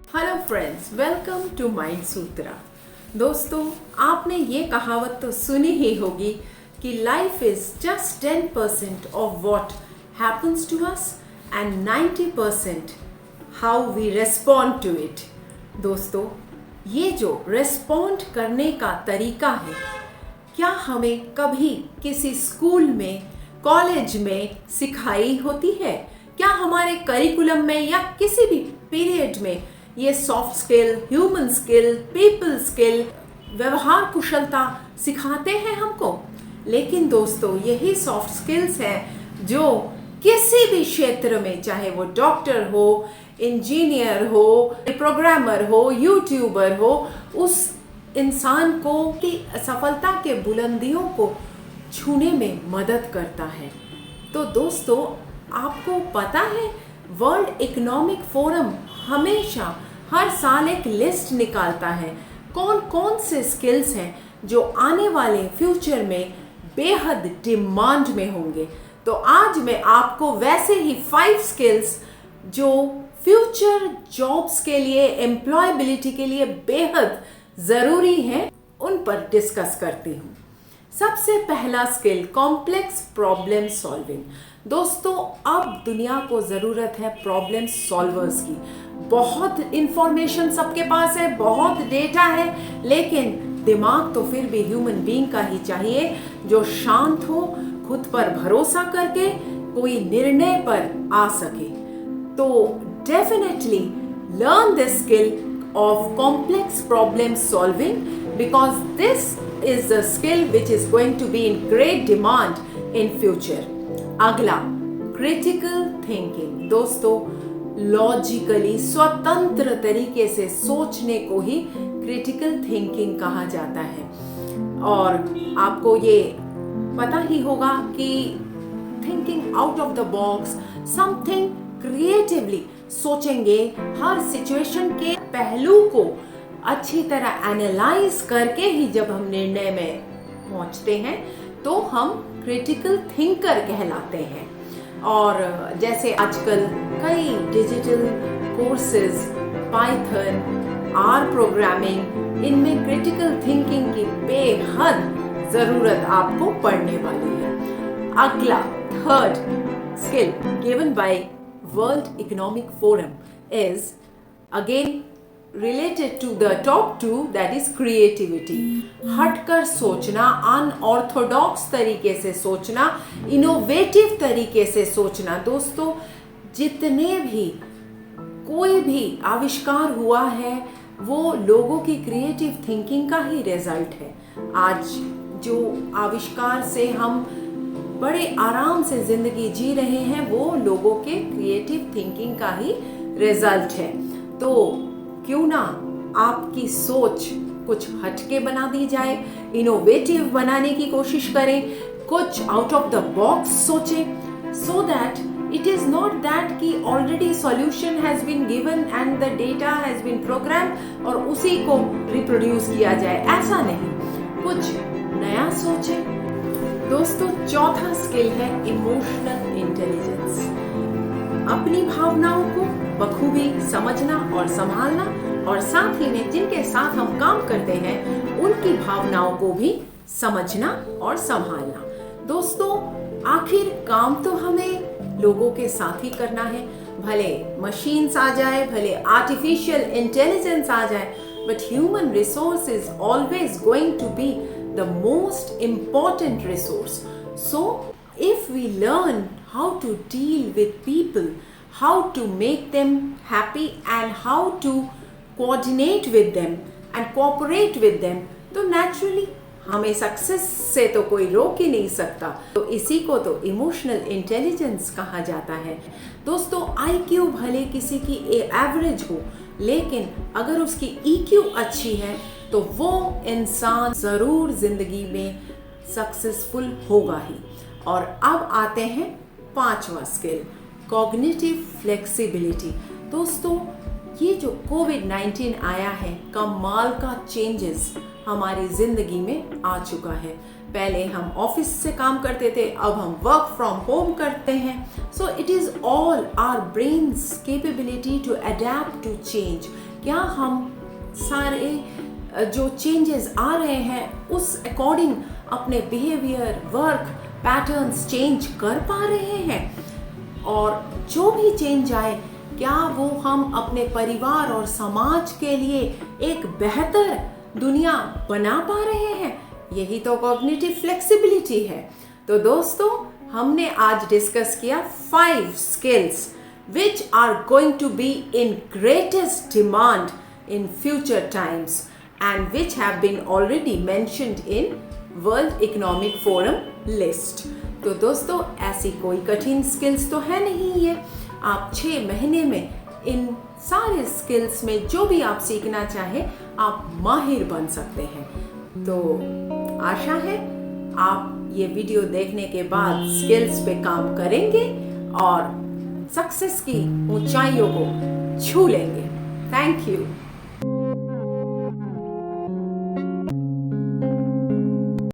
Hello friends, welcome to mind Sutra. दोस्तों, आपने ये कहावत तो सुनी ही होगी कि life is just 10% of what happens to us and 90% how we respond to it. दोस्तों, ये जो रेस्पॉन्ड करने का तरीका है, क्या हमें कभी किसी स्कूल में, कॉलेज में सिखाई होती है? क्या हमारे करिकुलम में या किसी भी पीरियड में ये soft skill, human skill, people skill, व्यवहार कुशलता सिखाते हैं हमको? लेकिन दोस्तों, यही सॉफ्ट स्किल्स हैं जो किसी भी क्षेत्र में, चाहे वो डॉक्टर हो, इंजीनियर हो, प्रोग्रामर हो, यूट्यूबर हो, उस इंसान को की सफलता के बुलंदियों को छूने में मदद करता है। तो दोस्तों, आपको पता है वर्ल्ड इकोनॉमिक फोरम हमेशा हर साल एक लिस्ट निकालता है कौन कौन से स्किल्स हैं जो आने वाले फ्यूचर में बेहद डिमांड में होंगे। तो आज मैं आपको वैसे ही 5 स्किल्स जो फ्यूचर जॉब्स के लिए, एम्प्लॉयबिलिटी के लिए बेहद ज़रूरी हैं, उन पर डिस्कस करती हूँ। सबसे पहला स्किल, कॉम्प्लेक्स प्रॉब्लम सॉल्विंग। दोस्तों, अब दुनिया को ज़रूरत है प्रॉब्लम सॉल्वर्स की। बहुत इंफॉर्मेशन सबके पास है, बहुत डेटा है, लेकिन दिमाग तो फिर भी ह्यूमन बीइंग का ही चाहिए जो शांत हो, खुद पर भरोसा करके कोई निर्णय पर आ सके। तो definitely learn this skill of complex problem solving, because this is a skill which is going to be in great demand in future. अगला, critical thinking। दोस्तों, लॉजिकली स्वतंत्र तरीके से सोचने को ही critical thinking कहा जाता है। और आपको ये पता ही होगा कि thinking out of the box, something creatively सोचेंगे, हर सिचुएशन के पहलू को अच्छी तरह एनालाइज करके ही जब हम निर्णय में पहुंचते हैं तो हम क्रिटिकल थिंकर कहलाते हैं। और जैसे आजकल कई digital courses, Python, R programming, इनमें क्रिटिकल थिंकिंग की बेहद जरूरत आपको पड़ने वाली है। अगला, third skill given by World Economic Forum is again related to the top 2, that is creativity। हटकर सोचना, अनऑर्थोडॉक्स तरीके से सोचना, इनोवेटिव तरीके से सोचना। दोस्तों, जितने भी कोई भी आविष्कार हुआ है वो लोगों की क्रिएटिव थिंकिंग का ही रिजल्ट है। आज जो आविष्कार से हम बड़े आराम से जिंदगी जी रहे हैं वो लोगों के क्रिएटिव थिंकिंग का ही रिजल्ट है। तो क्यों ना आपकी सोच कुछ हटके बना दी जाए, इनोवेटिव बनाने की कोशिश करें, कुछ आउट ऑफ द बॉक्स सोचें, so that it is not that कि already solution has been given and the data has been program और उसी को रिप्रोड्यूस किया जाए। ऐसा नहीं, कुछ नया सोचें। दोस्तों, चौथा स्किल है इमोशनल इंटेलिजेंस। अपनी भावनाओं को बखूबी समझना और संभालना, और साथ ही में जिनके साथ हम काम करते हैं उनकी भावनाओं को भी समझना और संभालना। दोस्तों, आखिर काम तो हमें लोगों के साथ ही करना है। भले मशीन्स आ जाए, भले आर्टिफिशियल इंटेलिजेंस आ जाए, but human resource is always going to be the most important resource. So if we learn how to deal with people, how to make them happy and how to coordinate with them and cooperate with them, तो naturally हमें success से तो कोई रोक ही नहीं सकता। तो इसी को तो इमोशनल इंटेलिजेंस कहा जाता है। दोस्तों, IQ भले किसी की एवरेज हो, लेकिन अगर उसकी EQ अच्छी है तो वो इंसान ज़रूर ज़िंदगी में सक्सेसफुल होगा ही। और अब आते हैं 5वां स्किल, कॉग्निटिव फ्लेक्सिबिलिटी। दोस्तों, ये जो कोविड-19 आया है, कमाल का चेंजेस हमारी ज़िंदगी में आ चुका है। पहले हम ऑफिस से काम करते थे, अब हम वर्क फ्रॉम होम करते हैं। So it is all our brains capability to adept to change, क्या हम सारे जो चेंजेस आ रहे हैं उस अकॉर्डिंग अपने बिहेवियर, वर्क पैटर्न्स चेंज कर पा रहे हैं? और जो भी चेंज आए, क्या वो हम अपने परिवार और समाज के लिए एक बेहतर दुनिया बना पा रहे हैं? यही तो कॉग्निटिव फ्लेक्सिबिलिटी है। तो दोस्तों, हमने आज डिस्कस किया 5 skills which are going to be in greatest demand in future times and which have been already mentioned in World Economic Forum list. तो दोस्तों, ऐसी कोई कठिन स्किल्स तो है नहीं ये। आप 6 महीने में इन सारे स्किल्स में जो भी आप सीखना चाहें आप माहिर बन सकते हैं। तो आशा है आप ये वीडियो देखने के बाद स्किल्स पे काम करेंगे और सक्सेस की ऊंचाइयों को छू लेंगे। Thank you.